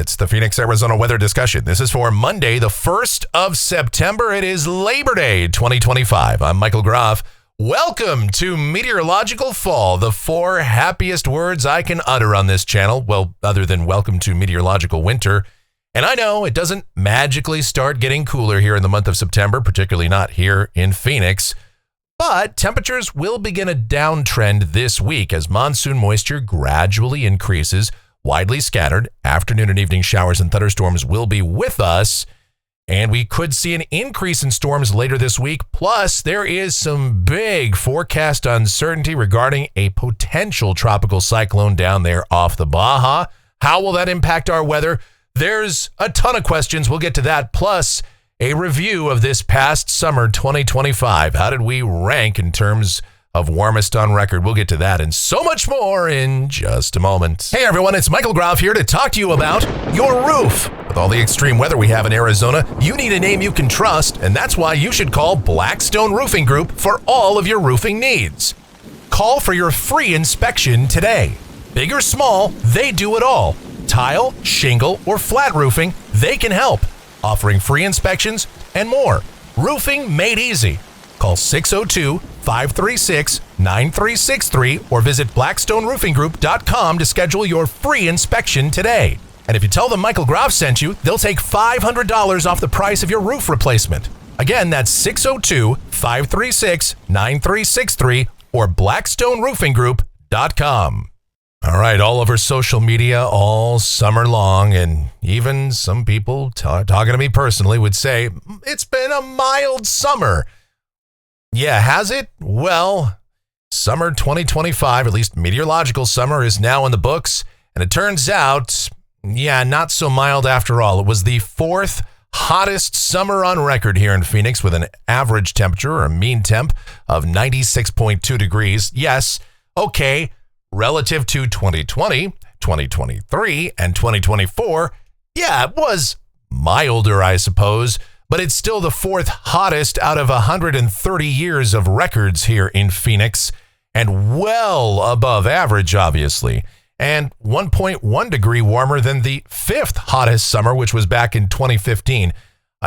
It's the Phoenix, Arizona weather discussion. This is for Monday, the 1st of September. It is Labor Day 2025. I'm Michael Groff. Welcome to Meteorological Fall, the 4 happiest words I can utter on this channel. Well, other than welcome to Meteorological Winter. And I know it doesn't magically start getting cooler here in the month of September, particularly not here in Phoenix. But temperatures will begin a downtrend this week as monsoon moisture gradually increases. Widely scattered afternoon and evening showers and thunderstorms will be with us, and we could see an increase in storms later this week. Plus, there is some big forecast uncertainty regarding a potential tropical cyclone down there off the Baja. How will that impact our weather? There's a ton of questions. We'll get to that, plus a review of this past summer 2025. How did we rank in terms of warmest on record? We'll get to that and so much more in just a moment. Hey everyone, it's Michael Groff here to talk to you about your roof. With all the extreme weather we have in Arizona, you need a name you can trust, and that's why you should call Blackstone Roofing Group for all of your roofing needs. Call for your free inspection today. Big or small, they do it all. Tile, shingle, or flat roofing, they can help. Offering free inspections and more. Roofing made easy. Call 602-536-9363 or visit blackstoneroofing.com to schedule your free inspection today. And if you tell them Michael Groff sent you, they'll take $500 off the price of your roof replacement. Again, that's 602-536-9363 or blackstoneroofing.com. All right, all over social media all summer long, and even some people talking to me personally would say, it's been a mild summer. Yeah, has it? Well, summer 2025, at least meteorological summer, is now in the books, and it turns out, yeah, not so mild after all. It was the 4th hottest summer on record here in Phoenix with an average temperature, or a mean temp, of 96.2 degrees. Yes, okay. Relative to 2020, 2023, and 2024, yeah, it was milder, I suppose, but it's still the 4th hottest out of 130 years of records here in Phoenix, and well above average, obviously, and 1.1 degree warmer than the 5th hottest summer, which was back in 2015.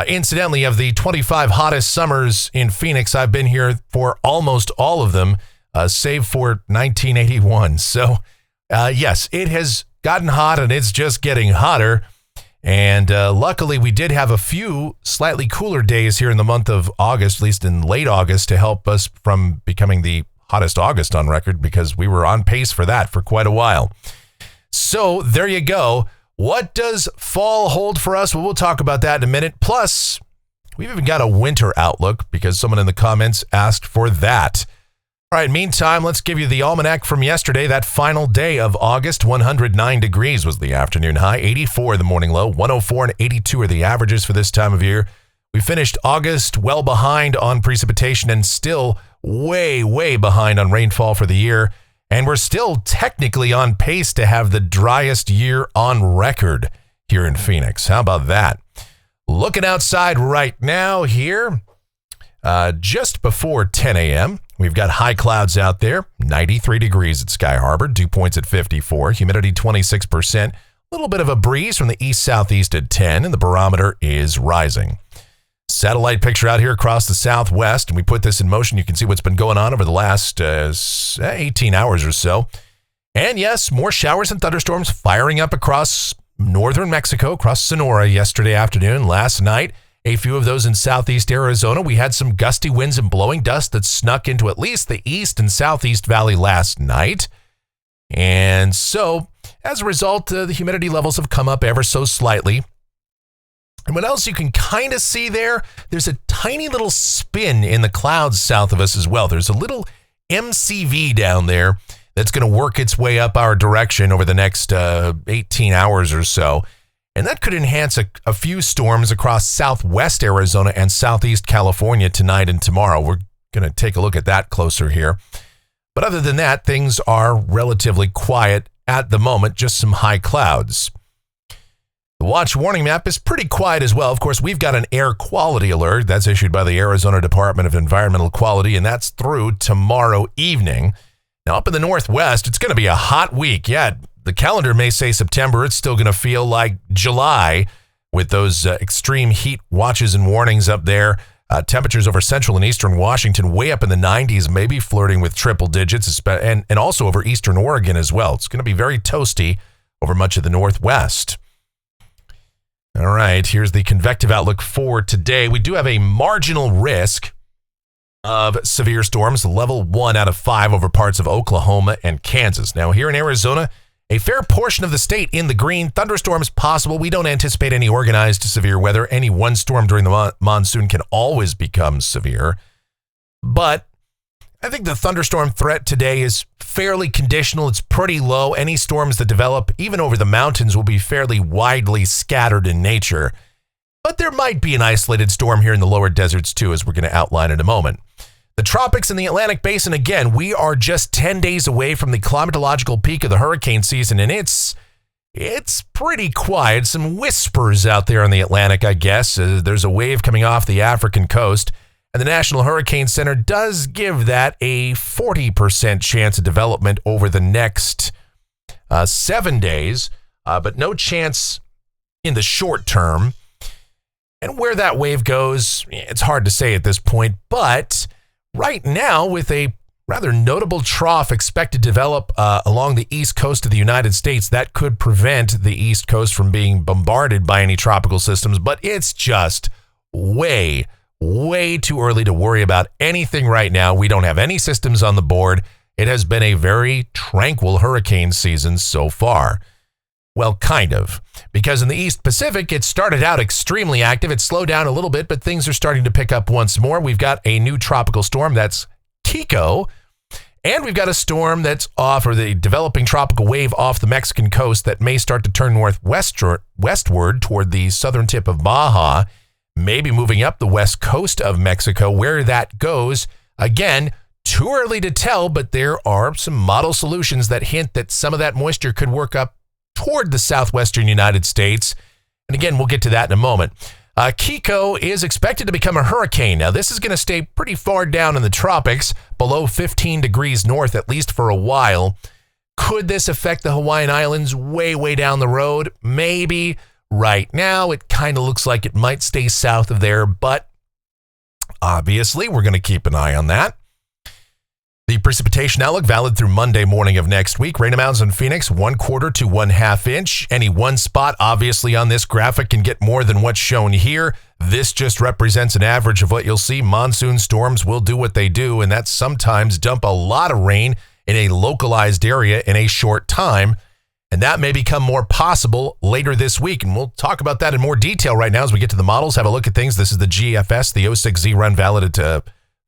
Incidentally, of the 25 hottest summers in Phoenix, I've been here for almost all of them, save for 1981. So, yes, it has gotten hot and it's just getting hotter. And luckily, we did have a few slightly cooler days here in the month of August, at least in late August, to help us from becoming the hottest August on record, because we were on pace for that for quite a while. So there you go. What does fall hold for us? Well, we'll talk about that in a minute. Plus, we've even got a winter outlook because someone in the comments asked for that. All right, meantime, let's give you the Almanac from yesterday. That final day of August, 109 degrees was the afternoon high, 84 the morning low, 104 and 82 are the averages for this time of year. We finished August well behind on precipitation and still way, way behind on rainfall for the year. And we're still technically on pace to have the driest year on record here in Phoenix. How about that? Looking outside right now here, just before 10 a.m., we've got high clouds out there, 93 degrees at Sky Harbor, dew points at 54, humidity 26%, a little bit of a breeze from the east-southeast at 10, and the barometer is rising. Satellite picture out here across the southwest, and we put this in motion. You can see what's been going on over the last 18 hours or so. And yes, more showers and thunderstorms firing up across northern Mexico, across Sonora yesterday afternoon, last night. A few of those in southeast Arizona. We had some gusty winds and blowing dust that snuck into at least the east and southeast valley last night. And so, as a result, the humidity levels have come up ever so slightly. And what else you can kind of see there, there's a tiny little spin in the clouds south of us as well. There's a little MCV down there that's going to work its way up our direction over the next 18 hours or so. And that could enhance a few storms across southwest Arizona and southeast California tonight and tomorrow. We're going to take a look at that closer here. But other than that, things are relatively quiet at the moment, just some high clouds. The watch warning map is pretty quiet as well. Of course, we've got an air quality alert that's issued by the Arizona Department of Environmental Quality, and that's through tomorrow evening. Now, up in the northwest, it's going to be a hot week. Yeah, the calendar may say September, it's still going to feel like July with those extreme heat watches and warnings up there. Temperatures over central and eastern Washington way up in the 90s, maybe flirting with triple digits, and also over eastern Oregon as well. It's going to be very toasty over much of the Northwest. All right, here's the convective outlook for today. We do have a marginal risk of severe storms, level 1 out of 5 over parts of Oklahoma and Kansas. Now, here in Arizona, a fair portion of the state in the green. Thunderstorms possible. We don't anticipate any organized severe weather. Any one storm during the monsoon can always become severe. But I think the thunderstorm threat today is fairly conditional. It's pretty low. Any storms that develop, even over the mountains, will be fairly widely scattered in nature. But there might be an isolated storm here in the lower deserts too, as we're going to outline in a moment. The tropics and the Atlantic Basin, again, we are just 10 days away from the climatological peak of the hurricane season, and it's pretty quiet. Some whispers out there in the Atlantic, I guess. There's a wave coming off the African coast, and the National Hurricane Center does give that a 40% chance of development over the next 7 days, but no chance in the short term. And where that wave goes, it's hard to say at this point, but right now, with a rather notable trough expected to develop along the east coast of the United States, that could prevent the east coast from being bombarded by any tropical systems, but it's just way too early to worry about anything right now. We don't have any systems on the board. It has been a very tranquil hurricane season so far. Well, kind of, because in the East Pacific, it started out extremely active. It slowed down a little bit, but things are starting to pick up once more. We've got a new tropical storm, that's Kiko, and we've got a storm that's off, or the developing tropical wave off the Mexican coast that may start to turn westward toward the southern tip of Baja, maybe moving up the west coast of Mexico. Where that goes, again, too early to tell, but there are some model solutions that hint that some of that moisture could work up toward the southwestern United States. And again, we'll get to that in a moment. Kiko is expected to become a hurricane. Now, this is going to stay pretty far down in the tropics, below 15 degrees north, at least for a while. Could this affect the Hawaiian Islands way down the road? Maybe. Right now, it kind of looks like it might stay south of there, but obviously, we're going to keep an eye on that. The precipitation outlook valid through Monday morning of next week. Rain amounts in Phoenix, 1/4 to 1/2 inch. Any one spot, obviously, on this graphic can get more than what's shown here. This just represents an average of what you'll see. Monsoon storms will do what they do, and that's sometimes dump a lot of rain in a localized area in a short time. And that may become more possible later this week. And we'll talk about that in more detail right now as we get to the models, have a look at things. This is the GFS, the 06Z run valid at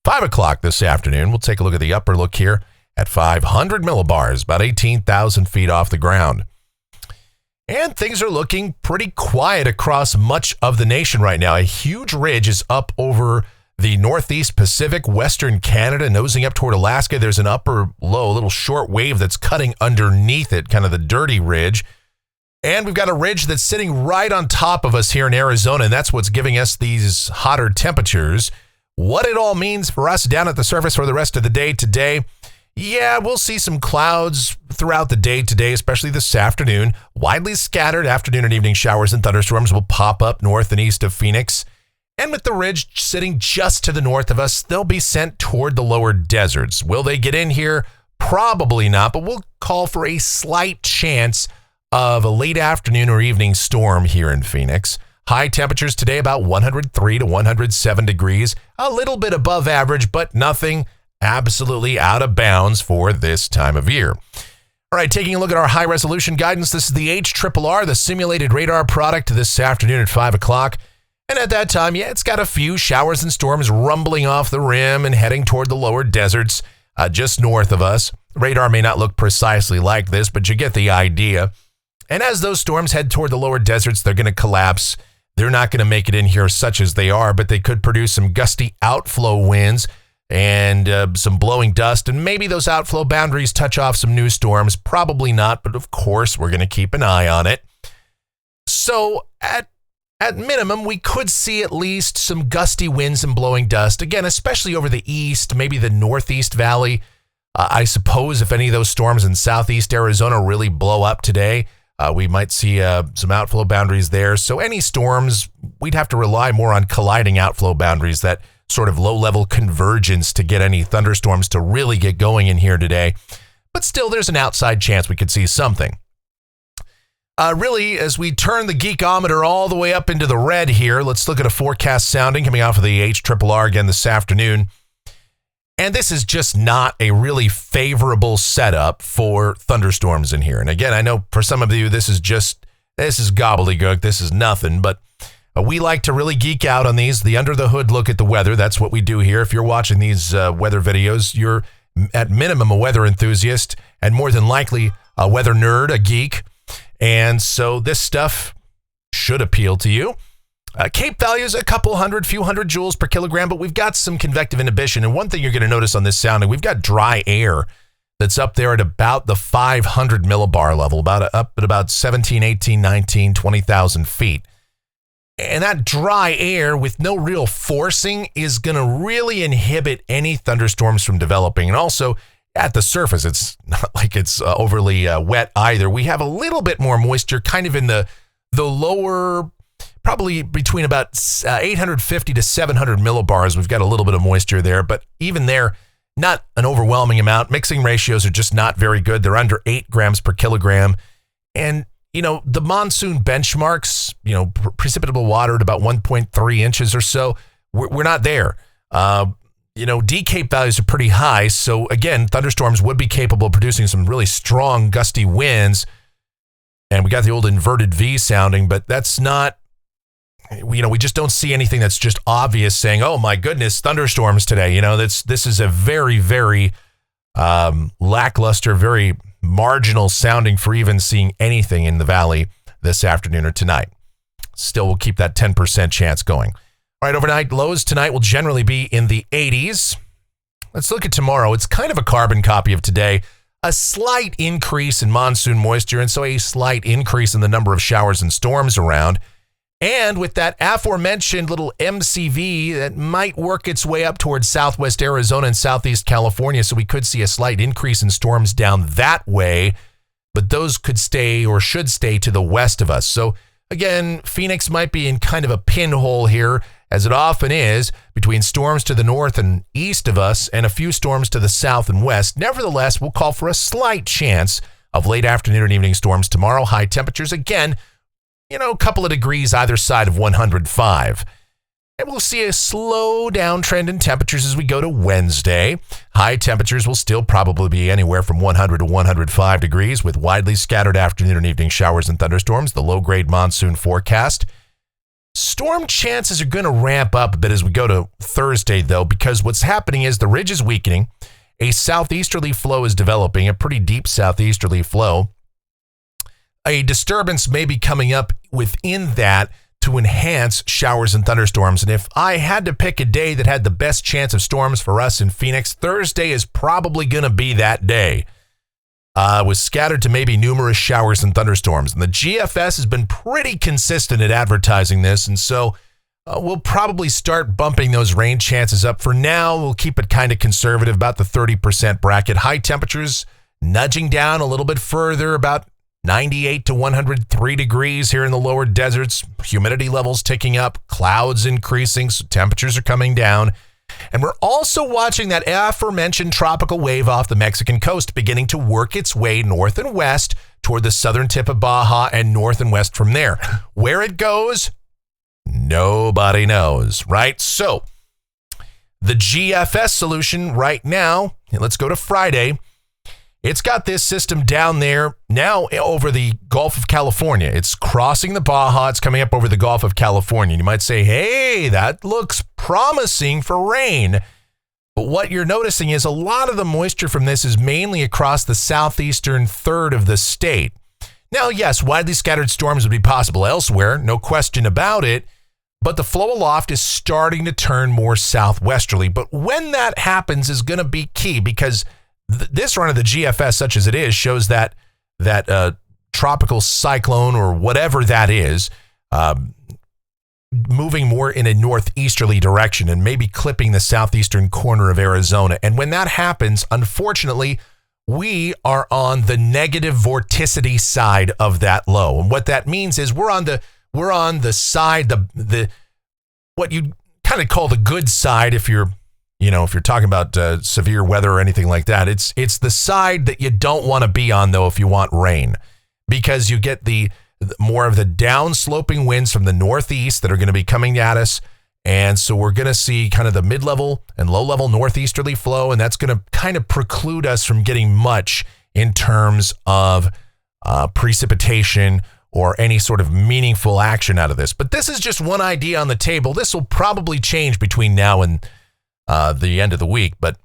5 o'clock this afternoon. We'll take a look at the upper look here at 500 millibars, about 18,000 feet off the ground. And things are looking pretty quiet across much of the nation right now. A huge ridge is up over the northeast Pacific, western Canada, nosing up toward Alaska. There's an upper low, a little short wave that's cutting underneath it, kind of the dirty ridge. And we've got a ridge that's sitting right on top of us here in Arizona, and that's what's giving us these hotter temperatures. What it all means for us down at the surface for the rest of the day today, yeah, we'll see some clouds throughout the day today, especially this afternoon. Widely scattered afternoon and evening showers and thunderstorms will pop up north and east of Phoenix. And with the ridge sitting just to the north of us, they'll be sent toward the lower deserts. Will they get in here? Probably not, but we'll call for a slight chance of a late afternoon or evening storm here in Phoenix. High temperatures today about 103 to 107 degrees, a little bit above average, but nothing absolutely out of bounds for this time of year. All right, taking a look at our high resolution guidance. This is the HRRR, the simulated radar product this afternoon at 5 o'clock. And at that time, yeah, it's got a few showers and storms rumbling off the rim and heading toward the lower deserts just north of us. Radar may not look precisely like this, but you get the idea. And as those storms head toward the lower deserts, they're going to collapse. They're not going to make it in here such as they are, but they could produce some gusty outflow winds and some blowing dust. And maybe those outflow boundaries touch off some new storms. Probably not, but of course, we're going to keep an eye on it. So at minimum, we could see at least some gusty winds and blowing dust. Again, especially over the east, maybe the northeast valley I suppose if any of those storms in southeast Arizona really blow up today, we might see some outflow boundaries there. So any storms, we'd have to rely more on colliding outflow boundaries, that sort of low-level convergence to get any thunderstorms to really get going in here today. But still, there's an outside chance we could see something. Really, as we turn the geekometer all the way up into the red here, let's look at a forecast sounding coming off of the HRRR again this afternoon. And this is just not a really favorable setup for thunderstorms in here. And again, I know for some of you, this is gobbledygook. This is nothing, but we like to really geek out on these. The under the hood look at the weather. That's what we do here. If you're watching these weather videos, you're at minimum a weather enthusiast and more than likely a weather nerd, a geek. And so this stuff should appeal to you. Cape values a few hundred joules per kilogram, but we've got some convective inhibition. And one thing you're going to notice on this sounding, we've got dry air that's up there at about the 500 millibar level, up at about 17, 18, 19, 20,000 feet. And that dry air with no real forcing is going to really inhibit any thunderstorms from developing. And also at the surface, it's not like it's overly wet either. We have a little bit more moisture kind of in the lower, probably between about 850 to 700 millibars. We've got a little bit of moisture there, but even there, not an overwhelming amount. Mixing ratios are just not very good. They're under 8 grams per kilogram. And, the monsoon benchmarks, precipitable water at about 1.3 inches or so, we're not there. D-Cape values are pretty high. So again, thunderstorms would be capable of producing some really strong gusty winds. And we got the old inverted V sounding, but that's not, we just don't see anything that's just obvious saying, oh my goodness, thunderstorms today. This is a very, very lackluster, very marginal sounding for even seeing anything in the valley this afternoon or tonight. Still, we'll keep that 10% chance going. All right, overnight lows tonight will generally be in the 80s. Let's look at tomorrow. It's kind of a carbon copy of today. A slight increase in monsoon moisture, and so a slight increase in the number of showers and storms around. And with that aforementioned little MCV that might work its way up towards southwest Arizona and southeast California, so we could see a slight increase in storms down that way, but those could stay or should stay to the west of us. So again, Phoenix might be in kind of a pinhole here, as it often is, between storms to the north and east of us and a few storms to the south and west. Nevertheless, we'll call for a slight chance of late afternoon and evening storms tomorrow. High temperatures, again, a couple of degrees either side of 105. And we'll see a slow downtrend in temperatures as we go to Wednesday. High temperatures will still probably be anywhere from 100 to 105 degrees with widely scattered afternoon and evening showers and thunderstorms, the low-grade monsoon forecast. Storm chances are going to ramp up a bit as we go to Thursday, though, because what's happening is the ridge is weakening. A southeasterly flow is developing, a pretty deep southeasterly flow. A disturbance may be coming up within that to enhance showers and thunderstorms. And if I had to pick a day that had the best chance of storms for us in Phoenix, Thursday is probably going to be that day. With scattered to maybe numerous showers and thunderstorms. And the GFS has been pretty consistent at advertising this. And so we'll probably start bumping those rain chances up. For now, we'll keep it kind of conservative, about the 30% bracket. High temperatures nudging down a little bit further, about 98 to 103 degrees here in the lower deserts. Humidity levels ticking up, clouds increasing, so temperatures are coming down. And we're also watching that aforementioned tropical wave off the Mexican coast beginning to work its way north and west toward the southern tip of Baja and north and west from there. Where it goes, nobody knows, right? So the GFS solution right now, let's go to Friday. It's got this system down there now over the Gulf of California. It's crossing the Baja. It's coming up over the Gulf of California. You might say, hey, that looks promising for rain. But what you're noticing is a lot of the moisture from this is mainly across the southeastern third of the state. Now, yes, widely scattered storms would be possible elsewhere, no question about it. But the flow aloft is starting to turn more southwesterly. But when that happens is going to be key because this run of the GFS, such as it is, shows that tropical cyclone or whatever that is, moving more in a northeasterly direction and maybe clipping the southeastern corner of Arizona. And when that happens, unfortunately, we are on the negative vorticity side of that low. And what that means is we're on the side, the what you kind of call the good side if you're talking about severe weather or anything like that. It's the side that you don't want to be on, though, if you want rain, because you get the more of the downsloping winds from the northeast that are going to be coming at us. And so we're going to see kind of the mid-level and low-level northeasterly flow, and that's going to kind of preclude us from getting much in terms of precipitation or any sort of meaningful action out of this. But this is just one idea on the table. This will probably change between now and the end of the week, but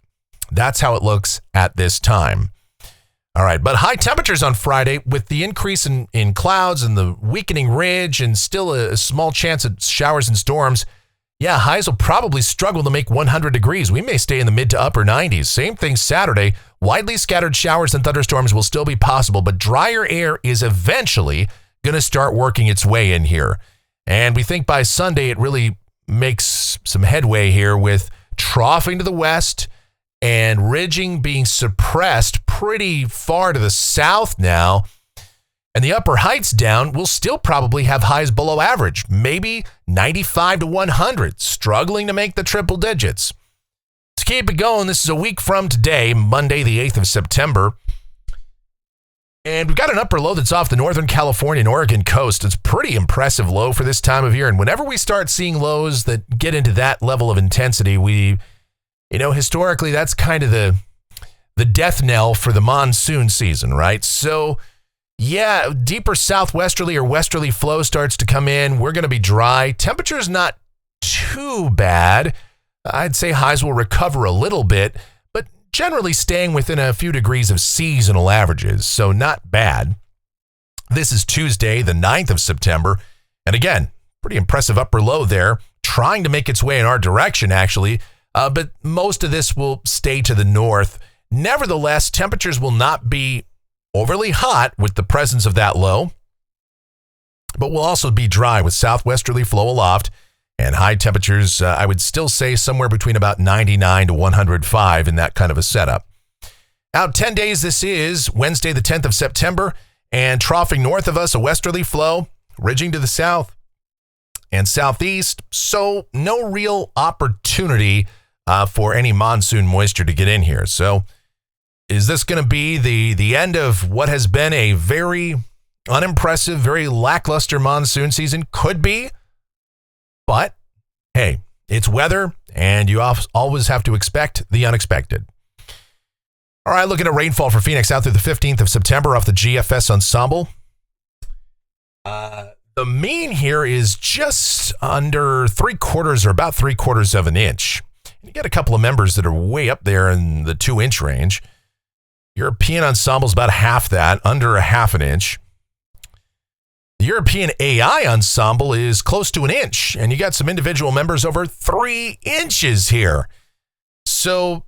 that's how it looks at this time. All right, but high temperatures on Friday with the increase in clouds and the weakening ridge and still a small chance of showers and storms. Yeah, highs will probably struggle to make 100 degrees. We may stay in the mid to upper 90s. Same thing Saturday. Widely scattered showers and thunderstorms will still be possible, but drier air is eventually going to start working its way in here. And we think by Sunday it really makes some headway here with troughing to the west and ridging being suppressed pretty far to the south now. And the upper heights down will still probably have highs below average, maybe 95 to 100, struggling to make the triple digits. To keep it going, this is a week from today, Monday, the 8th of September. And we've got an upper low that's off the Northern California and Oregon coast. It's a pretty impressive low for this time of year. And whenever we start seeing lows that get into that level of intensity, historically, that's kind of the death knell for the monsoon season, right? So, yeah, deeper southwesterly or westerly flow starts to come in. We're going to be dry. Temperature's not too bad. I'd say highs will recover a little bit, but generally staying within a few degrees of seasonal averages, so not bad. This is Tuesday, the 9th of September, and again, pretty impressive upper low there, trying to make its way in our direction, actually, but most of this will stay to the north. Nevertheless, temperatures will not be overly hot with the presence of that low, but will also be dry with southwesterly flow aloft and high temperatures. I would still say somewhere between about 99 to 105 in that kind of a setup. Out 10 days, this is Wednesday, the 10th of September, and troughing north of us, a westerly flow, ridging to the south and southeast. So no real opportunity for any monsoon moisture to get in here. So is this going to be the end of what has been a very unimpressive, very lackluster monsoon season? Could be. But, hey, it's weather, and you always have to expect the unexpected. All right, looking at rainfall for Phoenix out through the 15th of September off the GFS ensemble. The mean here is just under about 3/4 of an inch. You get a couple of members that are way up there in the 2-inch range. European ensemble is about half that, under a half an inch. The European AI ensemble is close to an inch, and you got some individual members over 3 inches here. So,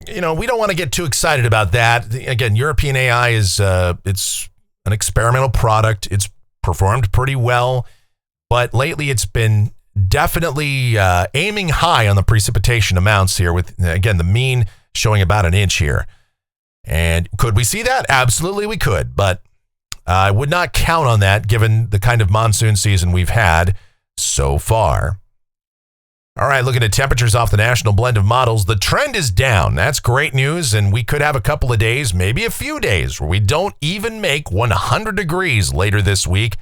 we don't want to get too excited about that. Again, European AI is it's an experimental product. It's performed pretty well, but lately it's been definitely aiming high on the precipitation amounts here with, again, the mean showing about an inch here. And could we see that? Absolutely we could, but I would not count on that given the kind of monsoon season we've had so far. All right, looking at temperatures off the national blend of models, the trend is down. That's great news, and we could have a couple of days, maybe a few days, where we don't even make 100 degrees later this week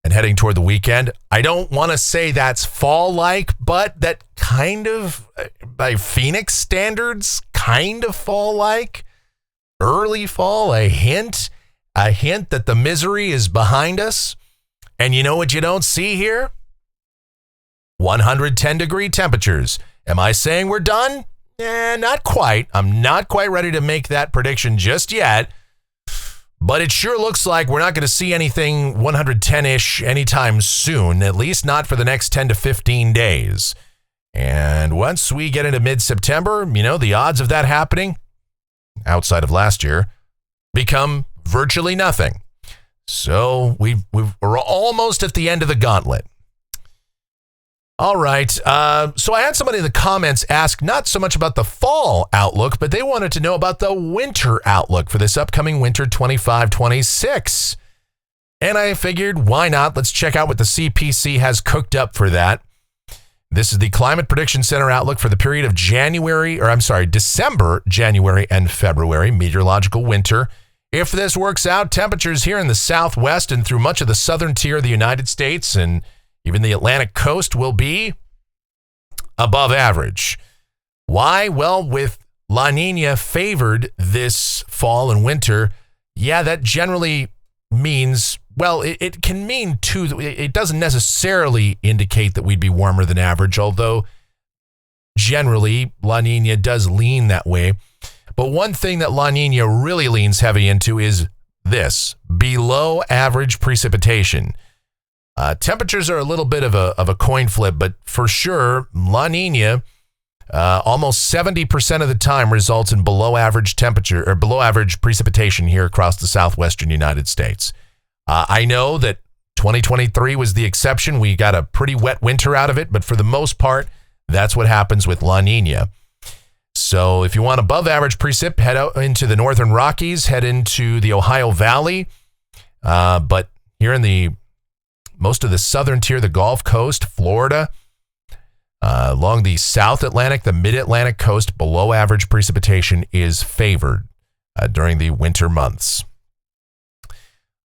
and heading toward the weekend. I don't want to say that's fall-like, but that kind of, by Phoenix standards, kind of fall-like. Early fall, a hint that the misery is behind us. And you know what you don't see here? 110-degree temperatures. Am I saying we're done? Not quite. I'm not quite ready to make that prediction just yet. But it sure looks like we're not going to see anything 110-ish anytime soon, at least not for the next 10 to 15 days. And once we get into mid-September, the odds of that happening, outside of last year, become virtually nothing. So we're almost at the end of the gauntlet. All right. So I had somebody in the comments ask not so much about the fall outlook, but they wanted to know about the winter outlook for this upcoming winter 25-26. And I figured, why not? Let's check out what the CPC has cooked up for that. This is the Climate Prediction Center outlook for the period of December, January, and February, meteorological winter. If this works out, temperatures here in the southwest and through much of the southern tier of the United States and even the Atlantic coast will be above average. Why? Well, with La Nina favored this fall and winter, that generally means, it can mean too, it doesn't necessarily indicate that we'd be warmer than average, although generally La Nina does lean that way. But one thing that La Nina really leans heavy into is this, below average precipitation. Temperatures are a little bit of a coin flip, but for sure, La Nina almost 70% of the time results in below average temperature or below average precipitation here across the southwestern United States. I know that 2023 was the exception. We got a pretty wet winter out of it, but for the most part, that's what happens with La Nina. So if you want above average precip, head out into the northern Rockies, head into the Ohio Valley, but here in most of the southern tier, the Gulf Coast, Florida, along the South Atlantic, the Mid-Atlantic coast, below average precipitation is favored during the winter months.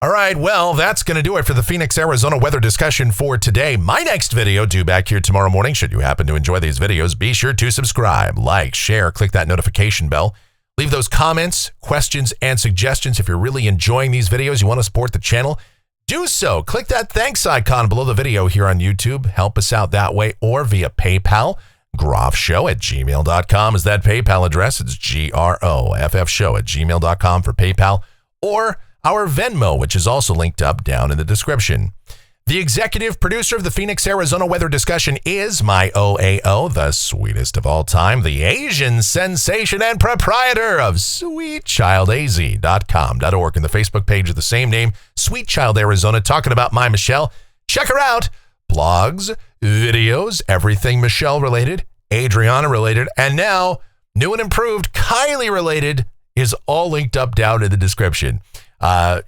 All right, well, that's going to do it for the Phoenix, Arizona weather discussion for today. My next video due back here tomorrow morning. Should you happen to enjoy these videos, be sure to subscribe, like, share, click that notification bell. Leave those comments, questions, and suggestions. If you're really enjoying these videos, you want to support the channel, do so. Click that thanks icon below the video here on YouTube. Help us out that way or via PayPal. groffshow@gmail.com is that PayPal address. It's groffshow@gmail.com for PayPal or our Venmo, which is also linked up down in the description. The executive producer of the Phoenix, Arizona weather discussion is my OAO, the sweetest of all time, the Asian sensation and proprietor of sweetchildaz.com.org and the Facebook page of the same name, Sweet Child Arizona, talking about my Michelle. Check her out. Blogs, videos, everything Michelle related, Adriana related, and now new and improved Kylie related is all linked up down in the description.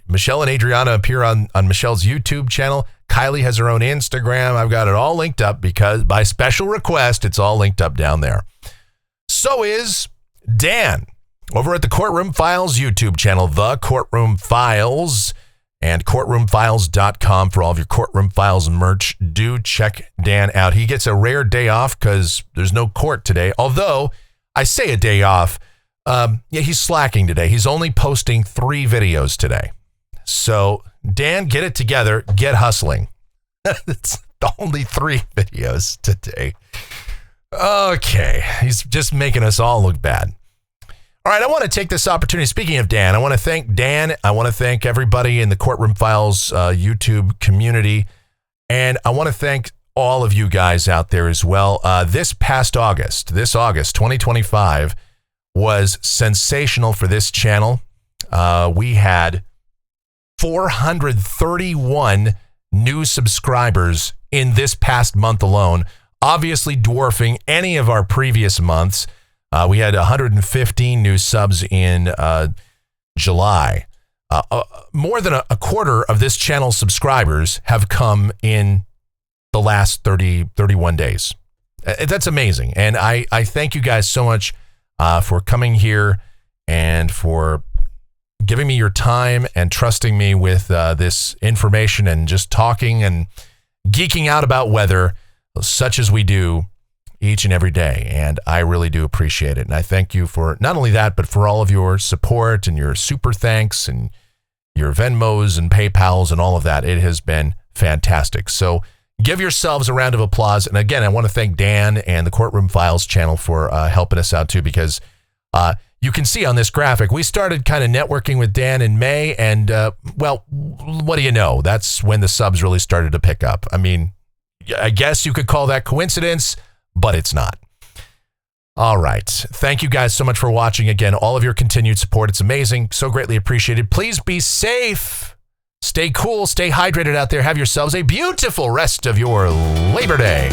Michelle and Adriana appear on Michelle's YouTube channel. Kylie has her own Instagram. I've got it all linked up because by special request, it's all linked up down there. So is Dan over at the Courtroom Files YouTube channel, The Courtroom Files, and courtroomfiles.com for all of your Courtroom Files merch. Do check Dan out. He gets a rare day off because there's no court today. Although I say a day off, he's slacking today. He's only posting 3 videos today. So, Dan, get it together. Get hustling. It's only 3 videos today. Okay. He's just making us all look bad. All right. I want to take this opportunity. Speaking of Dan, I want to thank Dan. I want to thank everybody in the Courtroom Files YouTube community. And I want to thank all of you guys out there as well. This August, 2025, was sensational for this channel. We had 431 new subscribers in this past month alone, obviously dwarfing any of our previous months. We had 115 new subs in July. More than a quarter of this channel's subscribers have come in the last 31 days. That's amazing. And I thank you guys so much for coming here and for giving me your time and trusting me with this information and just talking and geeking out about weather such as we do each and every day. And I really do appreciate it. And I thank you for not only that, but for all of your support and your super thanks and your Venmos and PayPals and all of that. It has been fantastic. So give yourselves a round of applause. And again, I want to thank Dan and the Courtroom Files channel for helping us out too, because you can see on this graphic, we started kind of networking with Dan in May. And well, what do you know? That's when the subs really started to pick up. I mean, I guess you could call that coincidence, but it's not. All right. Thank you guys so much for watching. Again, all of your continued support. It's amazing. So greatly appreciated. Please be safe. Stay cool. Stay hydrated out there. Have yourselves a beautiful rest of your Labor Day.